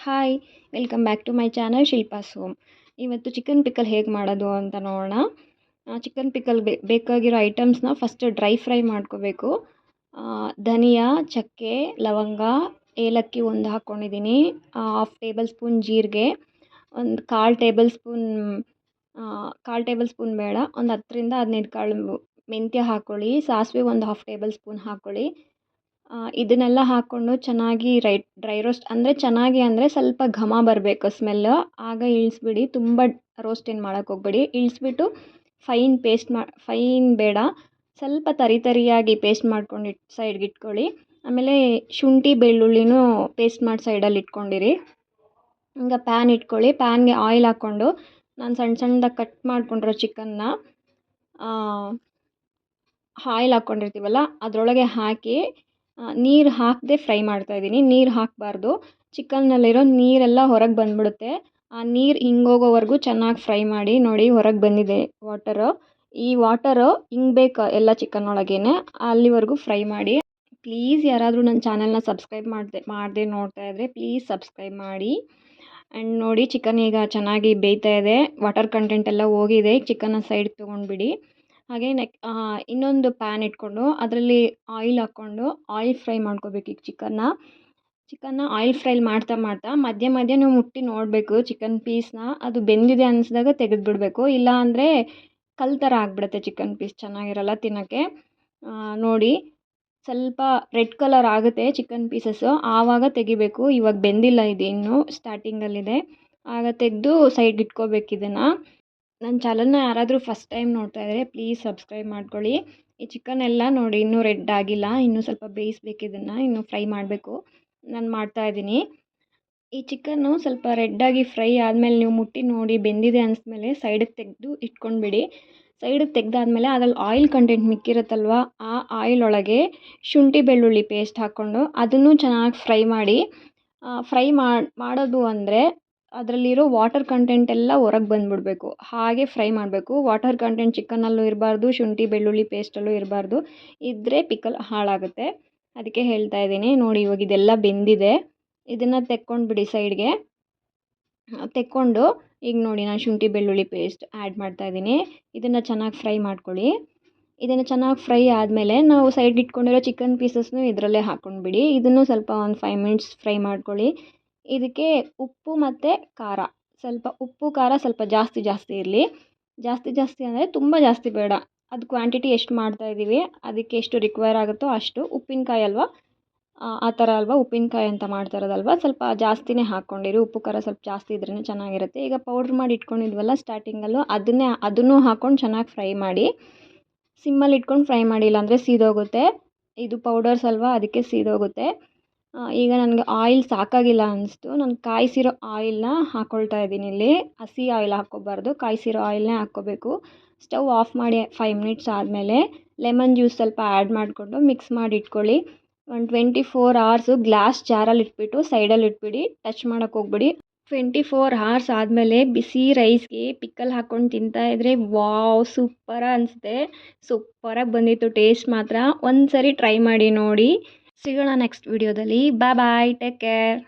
Hi welcome back to my channel Shilpa's home. ಇವತ್ತು chicken pickle ಹೇಗೆ ಮಾಡೋದು ಅಂತ ನೋಡೋಣ. ಚಿಕನ್ ಪಿಕಲ್ ಬೇಕಾಗಿರೋ ಐಟಮ್ಸ್ನ ಫಸ್ಟ್ ಡ್ರೈ ಫ್ರೈ ಮಾಡ್ಕೋಬೇಕು. ಧನಿಯಾ, ಚಕ್ಕೆ, ಲವಂಗ, ಏಲಕ್ಕಿ ಒಂದು ಹಾಕ್ಕೊಂಡಿದ್ದೀನಿ. 1/2 ಟೇಬಲ್ ಸ್ಪೂನ್ ಜೀರಿಗೆ, ಒಂದು 1/4 ಟೇಬಲ್ ಸ್ಪೂನ್ ಬೇಡ, ಒಂದು 10-15 ಕಾಳು ಮೆಂತ್ಯ ಹಾಕ್ಕೊಳ್ಳಿ. ಸಾಸಿವೆ ಒಂದು 1/2 ಟೇಬಲ್ ಸ್ಪೂನ್ ಹಾಕ್ಕೊಳ್ಳಿ. ಇದನ್ನೆಲ್ಲ ಹಾಕ್ಕೊಂಡು ಚೆನ್ನಾಗಿ ಡ್ರೈ ರೋಸ್ಟ್ ಅಂದರೆ ಸ್ವಲ್ಪ ಘಮ ಬರಬೇಕು ಸ್ಮೆಲ್ಲು, ಆಗ ಇಳಿಸ್ಬಿಡಿ. ತುಂಬ ರೋಸ್ಟ್ ಏನು ಮಾಡೋಕ್ಕೆ ಹೋಗ್ಬೇಡಿ. ಇಳಿಸ್ಬಿಟ್ಟು ಫೈನ್ ಬೇಡ, ಸ್ವಲ್ಪ ತರಿಯಾಗಿ ಪೇಸ್ಟ್ ಮಾಡ್ಕೊಂಡು ಸೈಡ್ಗೆ ಇಟ್ಕೊಳ್ಳಿ. ಆಮೇಲೆ ಶುಂಠಿ ಬೆಳ್ಳುಳ್ಳಿನೂ ಪೇಸ್ಟ್ ಮಾಡಿ ಸೈಡಲ್ಲಿ ಇಟ್ಕೊಂಡಿರಿ. ಈಗ ಪ್ಯಾನ್ ಇಟ್ಕೊಳ್ಳಿ. ಪ್ಯಾನ್ಗೆ ಆಯಿಲ್ ಹಾಕ್ಕೊಂಡು ನಾನು ಸಣ್ಣದಾಗಿ ಕಟ್ ಮಾಡ್ಕೊಂಡಿರೋ ಚಿಕನ್ನ ಆಯಿಲ್ ಹಾಕ್ಕೊಂಡಿರ್ತೀವಲ್ಲ ಅದರೊಳಗೆ ಹಾಕಿ ನೀರು ಹಾಕದೆ ಫ್ರೈ ಮಾಡ್ತಾಯಿದ್ದೀನಿ. ನೀರು ಹಾಕಬಾರ್ದು, ಚಿಕನ್ನಲ್ಲಿರೋ ನೀರೆಲ್ಲ ಹೊರಗೆ ಬಂದುಬಿಡುತ್ತೆ. ಆ ನೀರು ಹಿಂಗೋಗೋವರೆಗೂ ಚೆನ್ನಾಗಿ ಫ್ರೈ ಮಾಡಿ. ನೋಡಿ, ಹೊರಗೆ ಬಂದಿದೆ ವಾಟರು. ಈ ವಾಟರು ಹಿಂಗಬೇಕು ಎಲ್ಲ ಚಿಕನ್ ಒಳಗೇ, ಅಲ್ಲಿವರೆಗೂ ಫ್ರೈ ಮಾಡಿ. ಪ್ಲೀಸ್ ಯಾರಾದರೂ ನನ್ನ ಚಾನಲ್ನ ಸಬ್ಸ್ಕ್ರೈಬ್ ಮಾಡದೆ ನೋಡ್ತಾ ಇದ್ದರೆ ಪ್ಲೀಸ್ ಸಬ್ಸ್ಕ್ರೈಬ್ ಮಾಡಿ. ಆ್ಯಂಡ್ ನೋಡಿ, ಚಿಕನ್ ಈಗ ಚೆನ್ನಾಗಿ ಬೇಯ್ತಾ ಇದೆ, ವಾಟರ್ ಕಂಟೆಂಟ್ ಎಲ್ಲ ಹೋಗಿದೆ. ಚಿಕನ್ನ ಸೈಡ್ಗೆ ತೊಗೊಂಡ್ಬಿಡಿ. ಹಾಗೆ ಇನ್ನೊಂದು ಪ್ಯಾನ್ ಇಟ್ಕೊಂಡು ಅದರಲ್ಲಿ ಆಯಿಲ್ ಹಾಕ್ಕೊಂಡು ಆಯಿಲ್ ಫ್ರೈ ಮಾಡ್ಕೋಬೇಕು. ಈಗ ಚಿಕನ್ನ ಆಯಿಲ್ ಫ್ರೈ ಮಾಡ್ತಾ ಮಧ್ಯೆ ನೀವು ಮುಟ್ಟಿ ನೋಡಬೇಕು ಚಿಕನ್ ಪೀಸ್ನ. ಅದು ಬೆಂದಿದೆ ಅನಿಸಿದಾಗ ತೆಗೆದುಬಿಡಬೇಕು, ಇಲ್ಲ ಅಂದರೆ ಕಲ್ ಥರ ಆಗಿಬಿಡುತ್ತೆ ಚಿಕನ್ ಪೀಸ್, ಚೆನ್ನಾಗಿರಲ್ಲ ತಿನ್ನೋಕ್ಕೆ. ನೋಡಿ, ಸ್ವಲ್ಪ ರೆಡ್ ಕಲರ್ ಆಗುತ್ತೆ ಚಿಕನ್ ಪೀಸಸ್ಸು, ಆವಾಗ ತೆಗಿಬೇಕು. ಇವಾಗ ಬೆಂದಿಲ್ಲ, ಇದು ಇನ್ನೂ ಸ್ಟಾರ್ಟಿಂಗಲ್ಲಿದೆ. ಆಗ ತೆಗೆದು ಸೈಡ್ಗೆ ಇಟ್ಕೋಬೇಕು. ಇದನ್ನು ನನ್ನ ಚಾನಲ್ನ ಯಾರಾದರೂ ಫಸ್ಟ್ ಟೈಮ್ ನೋಡ್ತಾ ಇದ್ದರೆ ಪ್ಲೀಸ್ ಸಬ್ಸ್ಕ್ರೈಬ್ ಮಾಡ್ಕೊಳ್ಳಿ. ಈ ಚಿಕನ್ ಎಲ್ಲ ನೋಡಿ ಇನ್ನೂ ರೆಡ್ ಆಗಿಲ್ಲ, ಇನ್ನೂ ಸ್ವಲ್ಪ ಬೇಯಿಸ್ಬೇಕು. ಇದನ್ನು ಇನ್ನೂ ಫ್ರೈ ಮಾಡಬೇಕು. ನಾನು ಮಾಡ್ತಾಯಿದ್ದೀನಿ. ಈ ಚಿಕನ್ನು ಸ್ವಲ್ಪ ರೆಡ್ಡಾಗಿ ಫ್ರೈ ಆದಮೇಲೆ ನೀವು ಮುಟ್ಟಿ ನೋಡಿ ಬೆಂದಿದೆ ಅನಿಸ್ಮೇಲೆ ಸೈಡಿಗೆ ತೆಗೆದು ಇಟ್ಕೊಂಡ್ಬಿಡಿ. ಸೈಡಿಗೆ ತೆಗೆದಾದ್ಮೇಲೆ ಅದ್ರಲ್ಲಿ ಆಯಿಲ್ ಕಂಟೆಂಟ್ ಮಿಕ್ಕಿರುತ್ತಲ್ವ, ಆ ಆಯಿಲ್ ಒಳಗೆ ಶುಂಠಿ ಬೆಳ್ಳುಳ್ಳಿ ಪೇಸ್ಟ್ ಹಾಕ್ಕೊಂಡು ಅದನ್ನು ಚೆನ್ನಾಗಿ ಫ್ರೈ ಮಾಡಿ. ಫ್ರೈ ಮಾಡೋದು ಅಂದರೆ ಅದರಲ್ಲಿರೋ ವಾಟರ್ ಕಂಟೆಂಟ್ ಎಲ್ಲ ಹೊರಗೆ ಬಂದುಬಿಡಬೇಕು, ಹಾಗೆ ಫ್ರೈ ಮಾಡಬೇಕು. ವಾಟರ್ ಕಂಟೆಂಟ್ ಚಿಕನ್ನಲ್ಲೂ ಇರಬಾರ್ದು, ಶುಂಠಿ ಬೆಳ್ಳುಳ್ಳಿ ಪೇಸ್ಟಲ್ಲೂ ಇರಬಾರ್ದು, ಇದ್ದರೆ ಪಿಕಲ್ ಹಾಳಾಗುತ್ತೆ. ಅದಕ್ಕೆ ಹೇಳ್ತಾ ಇದ್ದೀನಿ. ನೋಡಿ, ಇವಾಗ ಇದೆಲ್ಲ ಬೆಂದಿದೆ. ಇದನ್ನು ತೆಕ್ಕೊಂಡ್ಬಿಡಿ ಸೈಡ್ಗೆ. ತೆಕ್ಕೊಂಡು ಈಗ ನೋಡಿ, ನಾನು ಶುಂಠಿ ಬೆಳ್ಳುಳ್ಳಿ ಪೇಸ್ಟ್ ಆ್ಯಡ್ ಮಾಡ್ತಾಯಿದ್ದೀನಿ. ಇದನ್ನು ಚೆನ್ನಾಗಿ ಫ್ರೈ ಮಾಡ್ಕೊಳ್ಳಿ. ಇದನ್ನು ಚೆನ್ನಾಗಿ ಫ್ರೈ ಆದಮೇಲೆ ನಾವು ಸೈಡ್ಗೆ ಇಟ್ಕೊಂಡಿರೋ ಚಿಕನ್ ಪೀಸಸ್ನು ಇದರಲ್ಲೇ ಹಾಕ್ಕೊಂಡ್ಬಿಡಿ. ಇದನ್ನು ಸ್ವಲ್ಪ ಒಂದು 5 ಮಿನಿಟ್ಸ್ ಫ್ರೈ ಮಾಡ್ಕೊಳ್ಳಿ. ಇದಕ್ಕೆ ಉಪ್ಪು ಮತ್ತು ಖಾರ, ಉಪ್ಪು ಖಾರ ಸ್ವಲ್ಪ ಜಾಸ್ತಿ ಇರಲಿ. ಜಾಸ್ತಿ ಅಂದರೆ ತುಂಬ ಜಾಸ್ತಿ ಬೇಡ. ಅದು ಕ್ವಾಂಟಿಟಿ ಎಷ್ಟು ಮಾಡ್ತಾಯಿದ್ದೀವಿ ಅದಕ್ಕೆ ಎಷ್ಟು ರಿಕ್ವೈರ್ ಆಗುತ್ತೋ ಅಷ್ಟು. ಉಪ್ಪಿನಕಾಯಿ ಅಲ್ವಾ, ಆ ಥರ ಅಲ್ವಾ, ಉಪ್ಪಿನಕಾಯಿ ಅಂತ ಮಾಡ್ತಾರದಲ್ವ, ಸ್ವಲ್ಪ ಜಾಸ್ತಿನೇ ಹಾಕ್ಕೊಂಡಿರಿ. ಉಪ್ಪು ಖಾರ ಸ್ವಲ್ಪ ಜಾಸ್ತಿ ಇದ್ರೇ ಚೆನ್ನಾಗಿರುತ್ತೆ. ಈಗ ಪೌಡ್ರ್ ಮಾಡಿ ಇಟ್ಕೊಂಡಿದ್ವಲ್ಲ ಸ್ಟಾರ್ಟಿಂಗಲ್ಲೂ, ಅದನ್ನು ಹಾಕ್ಕೊಂಡು ಚೆನ್ನಾಗಿ ಫ್ರೈ ಮಾಡಿ. ಸಿಮ್ಮಲ್ಲಿ ಇಟ್ಕೊಂಡು ಫ್ರೈ ಮಾಡಿ, ಇಲ್ಲಾಂದರೆ ಸೀದೋಗುತ್ತೆ. ಇದು ಪೌಡರ್ಸ್ ಅಲ್ವಾ, ಅದಕ್ಕೆ ಸೀದೋಗುತ್ತೆ. ಈಗ ನನಗೆ ಆಯಿಲ್ ಸಾಕಾಗಿಲ್ಲ ಅನ್ನಿಸ್ತು, ನಾನು ಕಾಯಿಸಿರೋ ಆಯಿಲ್ನ ಹಾಕ್ಕೊಳ್ತಾ ಇದ್ದೀನಿ. ಇಲ್ಲಿ ಹಸಿ ಆಯಿಲ್ ಹಾಕ್ಕೋಬಾರ್ದು, ಕಾಯಿಸಿರೋ ಆಯಿಲ್ನೇ ಹಾಕ್ಕೋಬೇಕು. ಸ್ಟವ್ ಆಫ್ ಮಾಡಿ 5 ಮಿನಿಟ್ಸ್ ಆದಮೇಲೆ ಲೆಮನ್ ಜ್ಯೂಸ್ ಸ್ವಲ್ಪ ಆ್ಯಡ್ ಮಾಡಿಕೊಂಡು ಮಿಕ್ಸ್ ಮಾಡಿ ಇಟ್ಕೊಳ್ಳಿ. ಒಂದು 24 ಅವರ್ಸು ಗ್ಲಾಸ್ ಜಾರಲ್ಲಿ ಇಟ್ಬಿಟ್ಟು ಸೈಡಲ್ಲಿ ಇಟ್ಬಿಡಿ, ಟಚ್ ಮಾಡೋಕ್ಕೆ ಹೋಗ್ಬಿಡಿ. 24 ಅವರ್ಸ್ ಆದಮೇಲೆ ಬಿಸಿ ರೈಸ್ಗೆ ಪಿಕಲ್ ಹಾಕ್ಕೊಂಡು ತಿಂತಾಯಿದ್ರೆ ವಾವ್, ಸೂಪರಾಗಿ ಅನಿಸುತ್ತೆ. ಸೂಪರಾಗಿ ಬಂದಿತ್ತು ಟೇಸ್ಟ್ ಮಾತ್ರ. ಒಂದು ಸರಿ ಟ್ರೈ ಮಾಡಿ ನೋಡಿ. ಸಿಗೋಣ ನೆಕ್ಸ್ಟ್ ವಿಡಿಯೋದಲ್ಲಿ. ಬಾಯ್, ಟೇಕ್ ಕೇರ್.